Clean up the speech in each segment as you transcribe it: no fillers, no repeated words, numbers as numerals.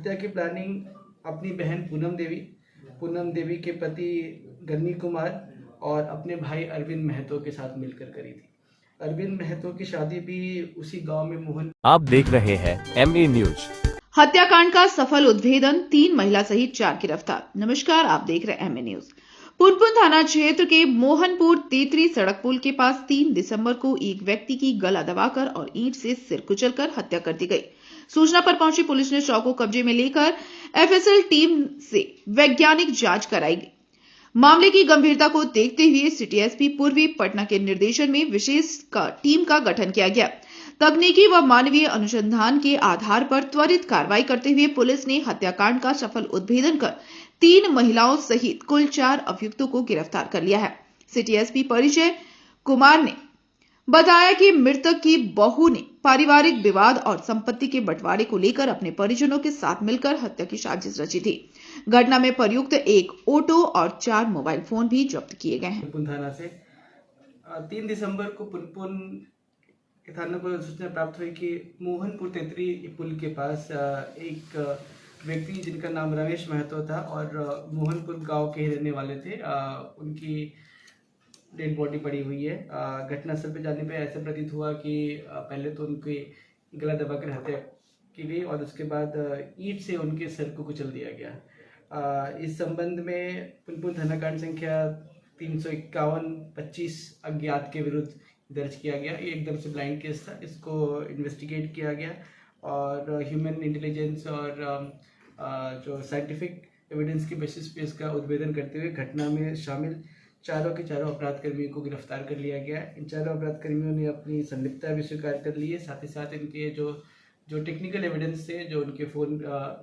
हत्या की प्लानिंग अपनी बहन पूनम देवी के पति गन्नी कुमार और अपने भाई अरविंद महतो के साथ मिलकर करी थी। अरविंद महतो की शादी भी उसी गांव में मोहन। आप देख रहे हैं MA न्यूज। हत्याकांड का सफल उद्भेदन, 3 महिला सहित 4 गिरफ्तार। नमस्कार, आप देख रहे हैं MA न्यूज। पुनपुन थाना क्षेत्र के मोहनपुर तेतरी सड़क पुल के पास 3 दिसंबर को एक व्यक्ति की गला दबाकर और ईंट से सिर कुचलकर हत्या कर दी गई। सूचना पर पहुंची पुलिस ने शव को कब्जे में लेकर FSL टीम से वैज्ञानिक जांच कराई गई। मामले की गंभीरता को देखते हुए सिटी एसपी पूर्वी पटना के निर्देशन में विशेष टीम का गठन किया गया। तकनीकी व मानवीय अनुसंधान के आधार पर त्वरित कार्रवाई करते हुए पुलिस ने हत्याकांड का सफल उद्भेदन कर 3 महिलाओं सहित कुल 4 अभियुक्तों को गिरफ्तार कर लिया है। सिटी एसपी परिचय कुमार ने बताया कि मृतक की बहू ने पारिवारिक विवाद और संपत्ति के बंटवारे को लेकर अपने परिजनों के साथ मिलकर हत्या की साजिश रची थी। घटना में प्रयुक्त एक ऑटो और 4 मोबाइल फोन भी जब्त किए गए हैं। पुनपुन थाना से 3 दिसंबर को पुनपुन के थाना को सूचना प्राप्त हुई कि मोहनपुर तेतरी पुल के पास एक व्यक्ति जिनका नाम रमेश महतो था और मोहनपुर गांव के रहने वाले थे, उनकी डेड बॉडी पड़ी हुई है। घटनास्थल पर जाने पे ऐसा प्रतीत हुआ कि पहले तो उनके गला दबाकर हत्या की गई और उसके बाद ईंट से उनके सर को कुचल दिया गया। इस संबंध में पुनपुन थाना कांड संख्या 351-25 अज्ञात के विरुद्ध दर्ज किया गया। ये एकदम से ब्लाइंड केस था, इसको इन्वेस्टिगेट किया गया और ह्यूमन इंटेलिजेंस और जो साइंटिफिक एविडेंस की बेसिस पे इसका उद्भेदन करते हुए घटना में शामिल चारों के चारों अपराध कर्मियों को गिरफ्तार कर लिया गया। इन चारों अपराध कर्मियों ने अपनी संलिप्तता भी स्वीकार कर ली है। साथ ही साथ इनके जो टेक्निकल एविडेंस थे, जो उनके फ़ोन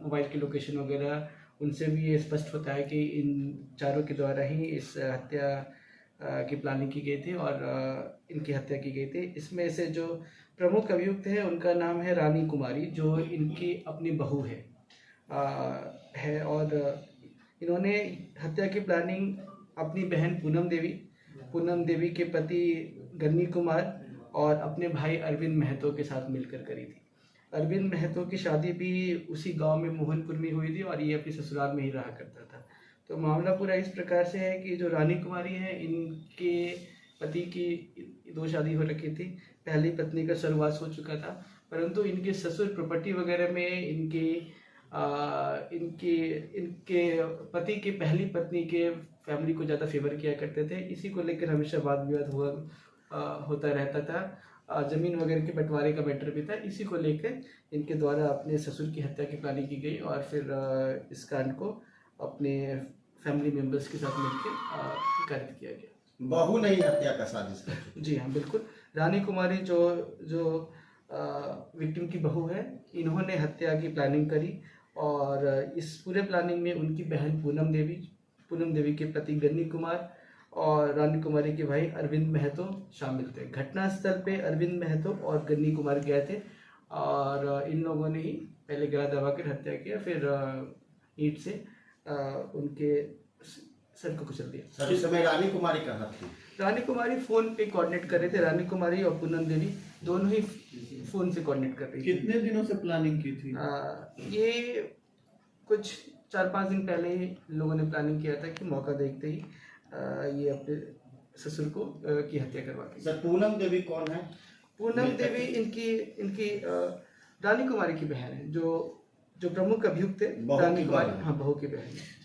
मोबाइल की लोकेशन वगैरह, उनसे भी ये स्पष्ट होता है कि इन चारों के द्वारा ही इस हत्या की प्लानिंग की गई थी और इनकी हत्या की गई थी। इसमें से जो प्रमुख अभियुक्त है उनका नाम है रानी कुमारी, जो इनकी अपनी बहू है और इन्होंने हत्या की प्लानिंग अपनी बहन पूनम देवी के पति गन्नी कुमार और अपने भाई अरविंद महतो के साथ मिलकर करी थी। अरविंद महतो की शादी भी उसी गांव में मोहनपुर में हुई थी और ये अपने ससुराल में ही रहा करता था। तो मामला पूरा इस प्रकार से है कि जो रानी कुमारी है, इनके पति की 2 शादी हो रखी थी। पहली पत्नी का स्वर्गवास हो चुका था, परंतु इनके ससुर प्रॉपर्टी वगैरह में इनके पति की पहली पत्नी के फैमिली को ज़्यादा फेवर किया करते थे। इसी को लेकर हमेशा वाद विवाद होता रहता था। ज़मीन वगैरह के बंटवारे का मैटर भी था। इसी को लेकर इनके द्वारा अपने ससुर की हत्या की प्लानिंग की गई और फिर इस कांड को अपने फैमिली मेंबर्स के साथ मिलकर कारित किया गया। बहू नहीं हत्या का साजिश कर? जी हाँ, बिल्कुल। रानी कुमारी जो विक्टिम की बहू है, इन्होंने हत्या की प्लानिंग करी और इस पूरे प्लानिंग में उनकी बहन पूनम देवी के पति गन्नी कुमार और रानी कुमारी के भाई अरविंद महतो शामिल थे। घटनास्थल पे अरविंद महतो और गन्नी कुमार गए थे और इन लोगों ने ही पहले गला दबाकर हत्या किया, फिर ईंट से उनके सर को कुचल दिया। सर, उस समय रानी कुमारी कहाँ थी? रानी कुमारी फोन पे कोऑर्डिनेट कर रहे थे। रानी कुमारी और पूनम देवी दोनों ही फोन से कोऑर्डिनेट कर रही थी। कितने दिनों से प्लानिंग की थी? ये कुछ 4-5 दिन पहले ही लोगों ने प्लानिंग किया था कि मौका देखते ही ये अपने ससुर को की हत्या करवा दी। सर, पूनम देवी कौन है? पूनम देवी इनकी रानी कुमारी की बहन है, जो प्रमुख अभियुक्त है। रानी कुमारी, हाँ, बहू की बहन है।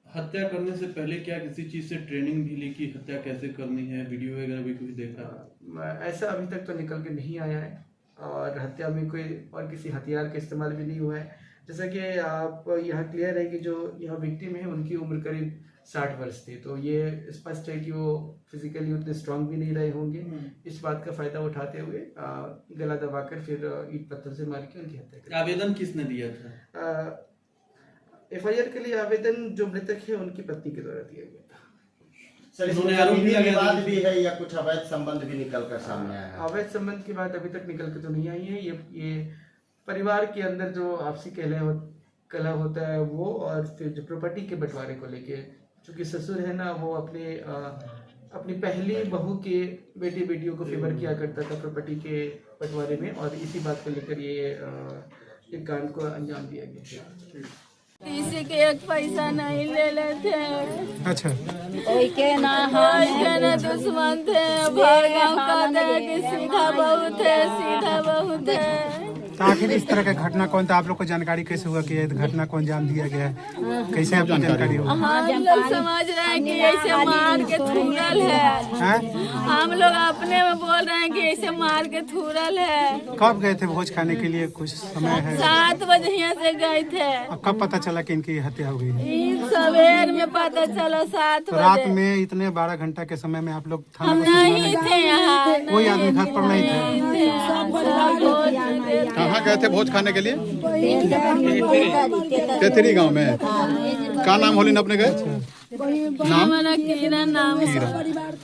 हत्या करने से पहले क्या किसी चीज से ट्रेनिंग भी ली कि हत्या कैसे करनी है? वीडियो वगैरह भी कुछ देखा? ऐसा अभी तक तो निकल के नहीं आया है और हत्या में कोई और किसी हथियार का इस्तेमाल भी नहीं हुआ है। जैसा कि आप यहाँ क्लियर है कि जो यहाँ विक्टिम है उनकी उम्र करीब 60 वर्ष थी, तो ये स्पष्ट है कि वो फिजिकली उतने स्ट्रांग भी नहीं रहे होंगे। इस बात का फायदा उठाते हुए गला दबाकर फिर ईंट पत्थर से मार के उनकी हत्या कर। आवेदन किसने दिया था? FIR के लिए आवेदन जो मृतक है उनकी पत्नी के द्वारा दिया गया था। सर, इसमें आरोपी विवाद भी है या कुछ अवैध संबंध भी निकल कर सामने आया है? अवैध संबंध की बात अभी तक निकल के तो नहीं आई है। ये परिवार के अंदर जो आपसी कलह होता है वो, और फिर जो प्रॉपर्टी के बंटवारे को लेके, चूंकि ससुर है ना, वो अपनी पहली बहू के बेटियों को फेवर किया करता था प्रॉपर्टी के बंटवारे में, और इसी बात को लेकर ये एक कांड को अंजाम दिया गया। किसी के एक पैसा नहीं ले लेते। अच्छा, कोई के ना दुश्मन थे। भागा कहते हैं कि सीधा बहुत है, सीधा बहुत है। तो आखिर इस तरह का घटना कौन था? आप लोग को जानकारी कैसे हुआ कि ये घटना को अंजाम दिया गया है? कैसे आपको जानकारी हुआ? हम लोग समझ रहे हैं कि ऐसे मार के थूरल है। हम लोग अपने में बोल रहे हैं कि ऐसे मार के थूरल है। कब गए थे भोज खाने के लिए? कुछ समय है? 7 बजे यहाँ से गए थे। अब कब पता चला कि इनकी हत्या हो गई है? सवेर में पता चला 7 तो रात बजे। में इतने 12 घंटा के समय में आप लोग थाना हम को सूचना नहीं नहीं- थे यहाँ। कोई आदमी घर पर नहीं थे? कहाँ गए थे भोज खाने के लिए? तेतरी गांव में। क्या नाम होलिन अपने गए? हमारा किरण नाम है।